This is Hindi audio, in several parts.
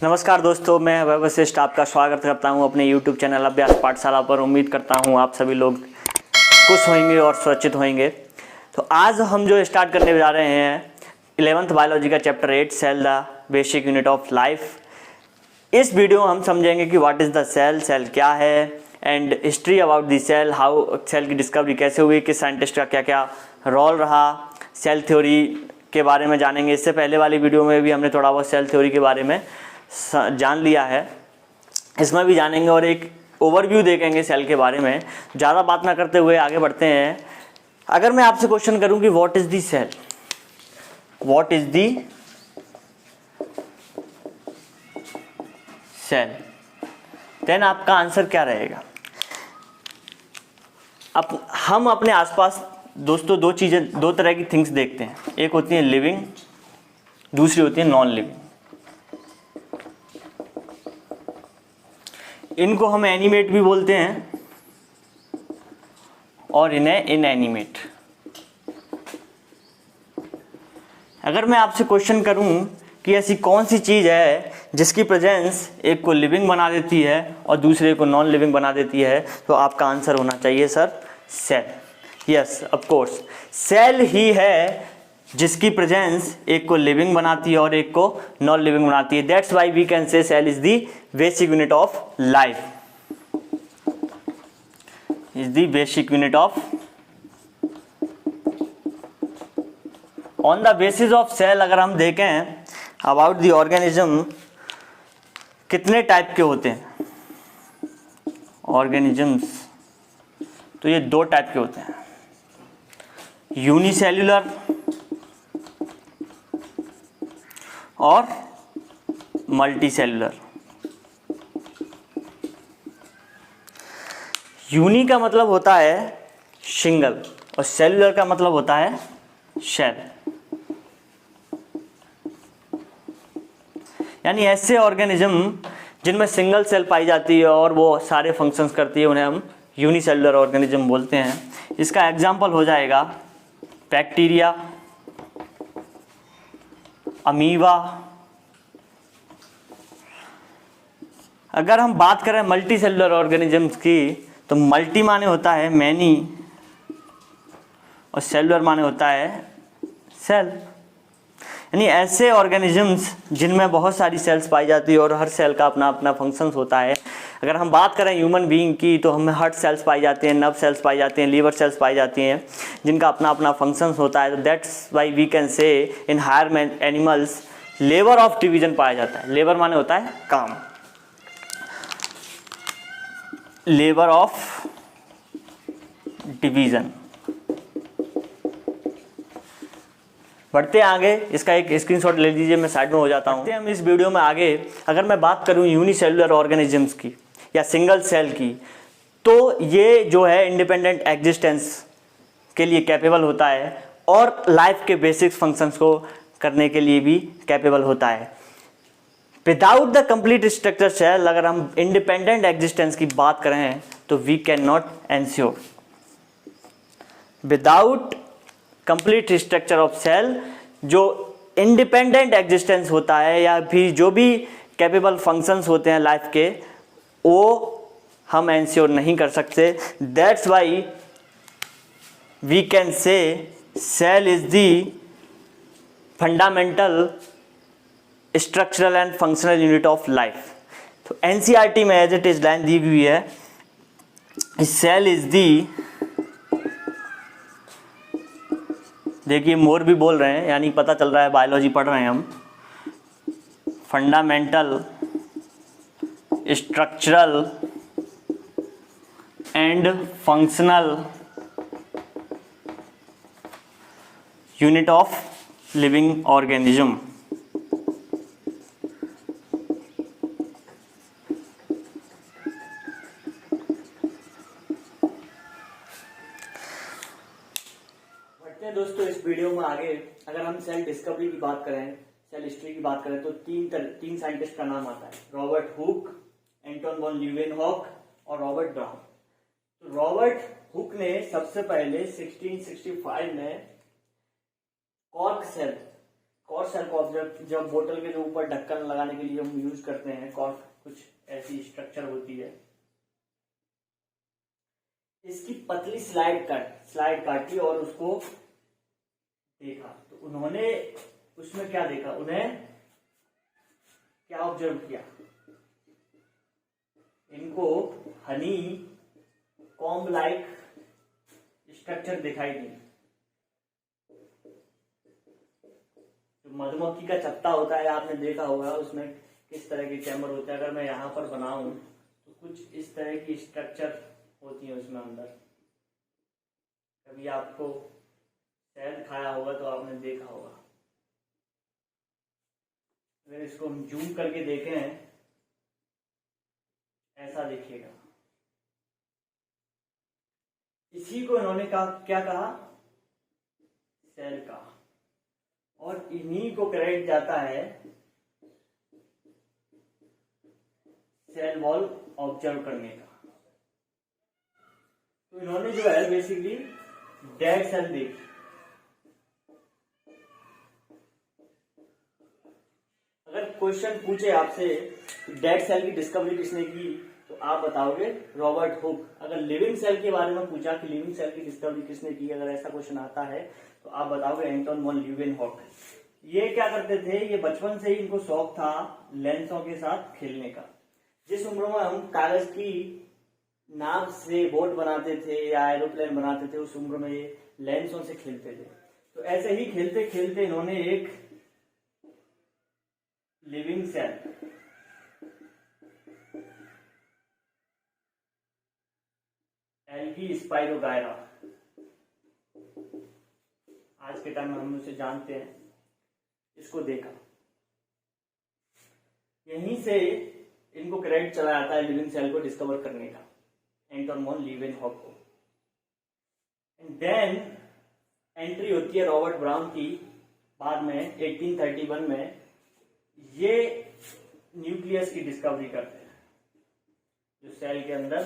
नमस्कार दोस्तों, मैं वैभव वशिष्ठ आपका स्वागत करता हूं अपने YouTube चैनल अभ्यास पाठशाला पर। उम्मीद करता हूं आप सभी लोग खुश होंगे और सुरक्षित होंगे। तो आज हम जो स्टार्ट करने जा रहे हैं 11th बायोलॉजी का chapter 8 cell the basic unit of life. इस वीडियो में हम समझेंगे कि what is the cell, cell क्या है and history about the cell, how cell की डिस्कवरी कैसे हुई, किस साइंटिस्ट का क्या क्या रोल रहा, सेल थ्योरी के बारे में जानेंगे। इससे पहले वाली वीडियो में भी हमने थोड़ा बहुत सेल थ्योरी के बारे में जान लिया है, इसमें भी जानेंगे और एक ओवरव्यू देखेंगे सेल के बारे में। ज़्यादा बात ना करते हुए आगे बढ़ते हैं। अगर मैं आपसे क्वेश्चन करूं कि what is the cell, what is the cell, then आपका आंसर क्या रहेगा? हम अपने आसपास दोस्तों दो तरह की थिंग्स देखते हैं। एक होती है लिविंग, दूसरी होती है नॉन लिविंग। इनको हम एनिमेट भी बोलते हैं और इन्हें इनएनिमेट। अगर मैं आपसे क्वेश्चन करूं कि ऐसी कौन सी चीज़ है जिसकी प्रेजेंस एक को लिविंग बना देती है और दूसरे को नॉन लिविंग बना देती है, तो आपका आंसर होना चाहिए sir cell. Yes of course, cell ही है जिसकी प्रेजेंस एक को लिविंग बनाती है और एक को नॉन लिविंग बनाती है। That's why we can say cell is the basic unit of life, is the basic unit of. On the basis of cell अगर हम देखें अबाउट द ऑर्गेनिज्म, कितने टाइप के होते हैं ऑर्गेनिजम्स? तो ये दो टाइप के होते हैं, यूनिसेल्यूलर और मल्टीसेल्यूलर। यूनी का मतलब होता है सिंगल और सेल्यूलर का मतलब होता है शेल। यानी ऐसे ऑर्गेनिज्म जिनमें सिंगल सेल पाई जाती है और वो सारे फंक्शंस करती है, उन्हें हम यूनिसेल्यूलर ऑर्गेनिज्म बोलते हैं। इसका एग्जाम्पल हो जाएगा बैक्टीरिया, अमीबा। अगर हम बात करें मल्टी सेल्यूलर ऑर्गेनिजम्स की, तो मल्टी माने होता है मैनी और सेल्यूलर माने होता है सेल। यानी ऐसे ऑर्गेनिजम्स जिनमें बहुत सारी सेल्स पाई जाती है और हर सेल का अपना अपना फंक्शंस होता है। अगर हम बात करें ह्यूमन बीइंग की, तो हमें हार्ट सेल्स पाई जाती हैं, नर्व सेल्स पाई जाती हैं, लीवर सेल्स पाई जाती हैं, जिनका अपना अपना फंक्शंस होता है। तो that's why we can say in higher animals labour of division पाया जाता है। लेबर माने होता है काम, लेबर ऑफ डिवीजन। बढ़ते हैं आगे, इसका एक स्क्रीनशॉट ले लीजिए, मैं साइड में हो जाता हूँ। हम इस वीडियो में आगे अगर मैं बात करूँ यूनिसेल्यूलर ऑर्गेनिजम्स की या सिंगल सेल की, तो ये जो है इंडिपेंडेंट एग्जिस्टेंस के लिए कैपेबल होता है और लाइफ के बेसिक फंक्शंस को करने के लिए भी कैपेबल होता है। Without the complete structure cell, अगर हम इंडिपेंडेंट एग्जिस्टेंस की बात करें, तो we can not ensure. Without complete structure of cell, जो इंडिपेंडेंट एग्जिस्टेंस होता है या फिर जो भी कैपेबल फंक्शंस होते हैं लाइफ के, वो हम एंश्योर नहीं कर सकते। That's why we can say cell is the fundamental structural and functional unit of life. तो एनसीईआरटी में एज इट इज लाइन दी हुई है, सेल इज दी, देखिए मोर भी बोल रहे हैं, यानी पता चल रहा है बायोलॉजी पढ़ रहे हैं हम। Fundamental structural and functional unit of living organism. दोस्तों इस वीडियो में आगे अगर हम सेल डिस्कवरी की बात करें, सेल हिस्ट्री की बात करें, तो तीन साइंटिस्ट का नाम आता है, Robert Hooke, Anton von Leeuwenhoek और रॉबर्ट ब्राउन। तो रॉबर्ट हुक ने सबसे पहले 1665 में कॉर्क सेल कॉर्क सेल को ऑब्जर्व, जब बोतल के जो ऊपर ढक्कन लगाने के लिए हम यूज करते हैं कॉर्क, कुछ ऐसी स्ट्रक्चर होती है। इसकी पतली स्लाइड काटी और उसको देखा, तो उन्होंने उसमें क्या देखा, उन्हें क्या ऑब्जर्व किया, इनको हनी कॉम्ब लाइक स्ट्रक्चर दिखाई दी। जो मधुमक्खी का छत्ता होता है आपने देखा होगा, उसमें किस तरह के चैम्बर होते हैं। अगर मैं यहां पर बनाऊं तो कुछ इस तरह की स्ट्रक्चर होती है उसमें अंदर। कभी आपको शहद खाया होगा तो आपने देखा होगा। अगर इसको हम जूम करके देखें, ऐसा दिखेगा। इसी को इन्होंने क्या कहा, सेल का, और इन्हीं को क्रेडिट जाता है सेल वॉल ऑब्जर्व करने का। तो इन्होंने जो है बेसिकली डेड सेल देखी। अगर क्वेश्चन पूछे आपसे डेड सेल की डिस्कवरी किसने की, तो आप बताओगे रॉबर्ट हुक। अगर लिविंग सेल के बारे में पूछा कि लिविंग सेल की डिस्कवरी किसने की, अगर ऐसा क्वेश्चन आता है तो आप बताओगे एंटोन वॉन ल्यूवेनहॉक। ये क्या करते थे, ये बचपन से ही इनको शौक था लेंसों के साथ खेलने का। जिस उम्र में हम कागज की नाव से बोट बनाते थे या एरोप्लेन बनाते थे, उस उम्र में ये लेंसों से खेलते थे। तो ऐसे ही खेलते खेलते इन्होंने एक लिविंग सेल, एल्गी स्पाइरोगायरा, आज के टाइम में हम उसे जानते हैं, इसको देखा। यहीं से इनको क्रेडिट चला जाता है लिविंग सेल को डिस्कवर करने का, एंटोन वॉन ल्यूवेनहॉक को। एंड देन एंट्री होती है रॉबर्ट ब्राउन की, बाद में 1831 में ये न्यूक्लियस की डिस्कवरी करते हैं, जो सेल के अंदर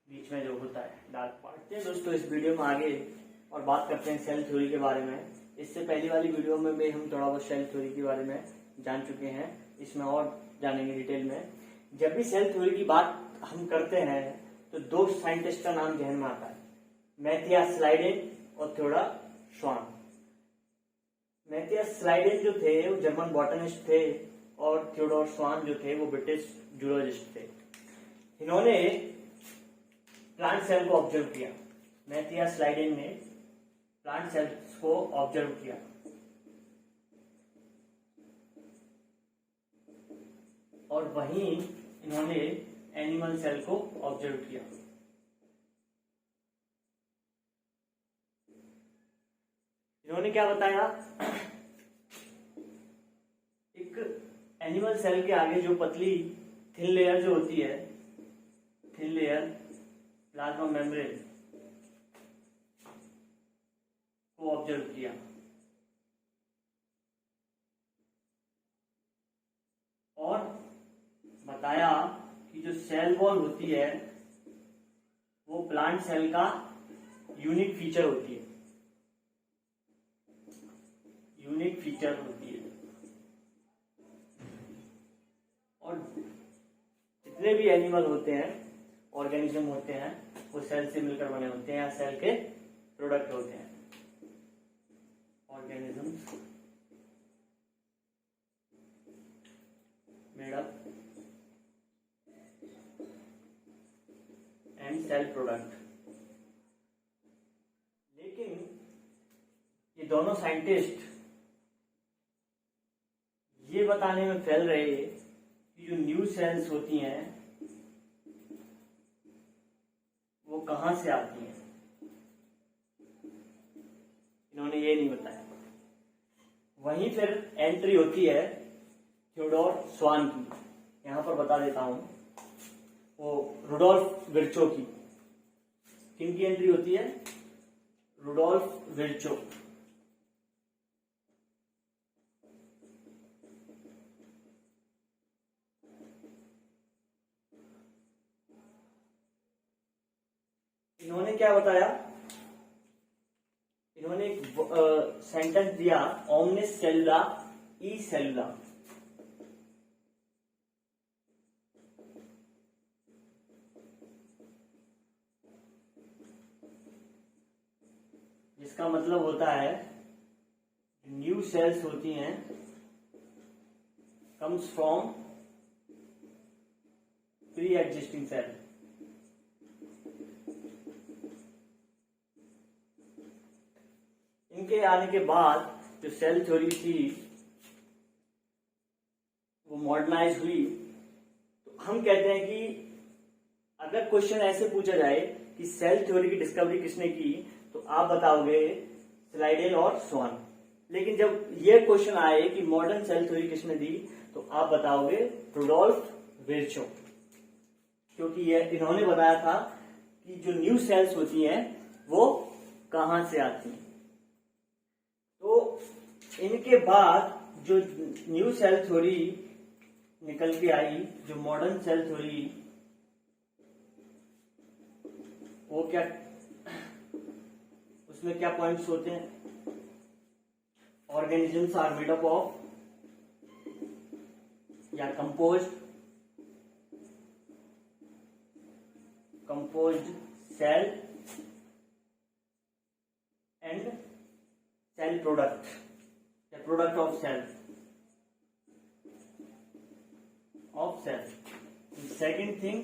बीच में जो होता है डार्क पार्ट। दोस्तों इस वीडियो में आगे और बात करते हैं सेल थ्योरी के बारे में। इससे पहली वाली वीडियो में भी हम थोड़ा बहुत सेल थ्योरी के बारे में जान चुके हैं, इसमें और जानेंगे डिटेल में। जब भी सेल थ्योरी की बात हम करते हैं तो दो साइंटिस्ट का नाम ध्यान में आता है, मैथियास स्लाइडेन और थियोडोर श्वान। मैथियास स्लाइडेन जो थे वो जर्मन बॉटनिस्ट थे और थियोडोर श्वान जो थे वो ब्रिटिश जूलॉजिस्ट थे। इन्होंने प्लांट सेल को ऑब्जर्व किया। मैथियास स्लाइडेन ने प्लांट सेल्स को ऑब्जर्व किया और वहीं इन्होंने एनिमल सेल को ऑब्जर्व किया। इन्होंने क्या बताया, एक एनिमल सेल के आगे जो पतली थिन लेयर जो होती है, थिन लेयर प्लाज्मा मेम्ब्रेन को ऑब्जर्व किया और बताया कि जो सेल वॉल होती है वो प्लांट सेल का यूनिक फीचर होती है, यूनिक फीचर होती है। और जितने भी एनिमल होते हैं, ऑर्गेनिज्म होते हैं, वो सेल से मिलकर बने होते हैं या सेल के प्रोडक्ट होते हैं। Organisms made up and cell product. लेकिन ये दोनों साइंटिस्ट ये बताने में फेल रहे कि जो न्यू सेल्स होती हैं वो कहां से आती हैं, इन्होंने ये नहीं बताया। वहीं फिर एंट्री होती है थियोडोर श्वान की, यहां पर बता देता हूं, वो रुडोल्फ विर्चो की। किनकी एंट्री होती है, रुडोल्फ विर्चो। इन्होंने क्या बताया, इन्होंने एक सेंटेंस दिया, ओमनिस सेलुला ई सेलुला। जिसका मतलब होता है न्यू सेल्स होती हैं comes from pre existing cell. इनके आने के बाद जो सेल थ्योरी थी वो मॉडर्नाइज हुई। तो हम कहते हैं कि अगर क्वेश्चन ऐसे पूछा जाए कि सेल थ्योरी की डिस्कवरी किसने की, तो आप बताओगे स्लाइडेल और स्वान। लेकिन जब यह क्वेश्चन आए कि मॉडर्न सेल थ्योरी किसने दी, तो आप बताओगे रुडोल्फ विर्चो, क्योंकि यह इन्होंने बताया था कि जो न्यू सेल्स होती हैं वो कहां से आती हैं। तो इनके बाद जो न्यू सेल थ्योरी निकल के आई, जो मॉडर्न सेल थ्योरी, वो क्या, उसमें क्या पॉइंट्स होते हैं? Organisms are made up of या composed cell and cell product या product of cell second thing,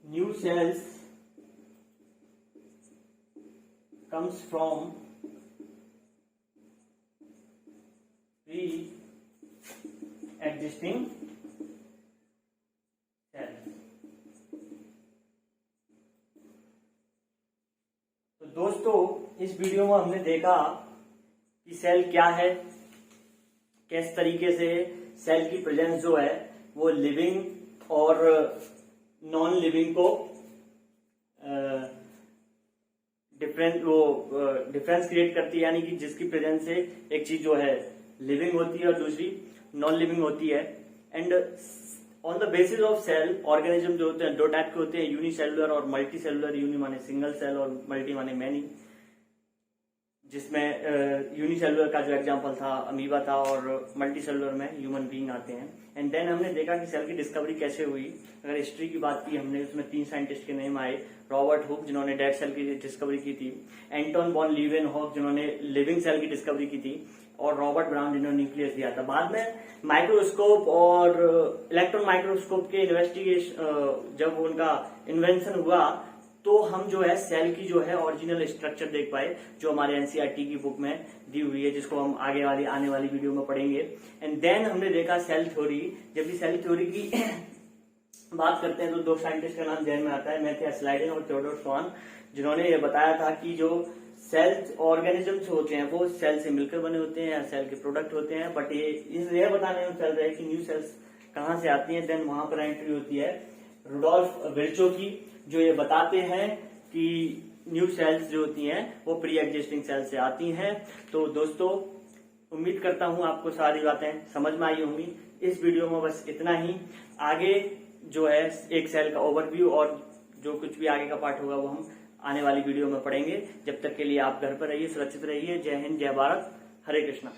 new cells comes from pre-existing cells। तो दोस्तों, इस वीडियो में हमने देखा कि सेल क्या है, किस तरीके से सेल की प्रेजेंस जो है वो लिविंग और नॉन लिविंग को डिफरेंस क्रिएट करती है, यानी कि जिसकी प्रेजेंस से एक चीज जो है लिविंग होती है और दूसरी नॉन लिविंग होती है। And on the basis of cell, organism जो होते हैं दो टाइप के होते हैं, यूनिसेलुलर और मल्टी सेलुलर। यूनि माने सिंगल सेल और मल्टी माने मैनी, जिसमें यूनिसेलुलर का जो एग्जांपल था अमीबा था, और मल्टी सेलुलर में ह्यूमन बीइंग आते हैं। एंड देन हमने देखा कि सेल की डिस्कवरी कैसे हुई। अगर हिस्ट्री की बात की हमने, उसमें 3 साइंटिस्ट के नेम आए। रॉबर्ट हुक, जिन्होंने डेड सेल की डिस्कवरी की थी, एंटोन वॉन लीवेनहॉक, जिन्होंने लिविंग सेल की डिस्कवरी की थी, और रॉबर्ट ब्राउन, जिन्होंने न्यूक्लियस दिया था। बाद में माइक्रोस्कोप और इलेक्ट्रॉन माइक्रोस्कोप के इन्वेस्टिगेशन, जब उनका इन्वेंशन हुआ, तो हम जो है सेल की जो है ओरिजिनल स्ट्रक्चर देख पाए, जो हमारे एनसीईआरटी की बुक में दी हुई है, जिसको हम आने वाली वीडियो में पढ़ेंगे। एंड देन हमने देखा सेल थ्योरी। जब भी सेल थ्योरी की बात करते हैं तो 2 साइंटिस्ट का नाम ध्यान में आता है, मैथियास लाइडेन और थियोडोर स्वान, जिन्होंने ये बताया था कि जो सेल्स ऑर्गेनिजम्स होते हैं वो सेल से मिलकर बने होते हैं या सेल के प्रोडक्ट होते हैं। बट ये बताने में चल रहा है कि न्यू सेल्स कहां से आती हैं। देन वहां पर एंट्री होती है रुडोल्फ विर्चो की, जो ये बताते हैं कि न्यू सेल्स जो होती हैं वो प्री एग्जिस्टिंग सेल से आती हैं। तो दोस्तों, उम्मीद करता हूं आपको सारी बातें समझ में आई होंगी। इस वीडियो में बस इतना ही। आगे जो है एक सेल का ओवरव्यू और जो कुछ भी आगे का पार्ट होगा वो हम आने वाली वीडियो में पढ़ेंगे। जब तक के लिए आप घर पर रहिए, सुरक्षित रहिए। जय हिंद, जय भारत, हरे कृष्णा।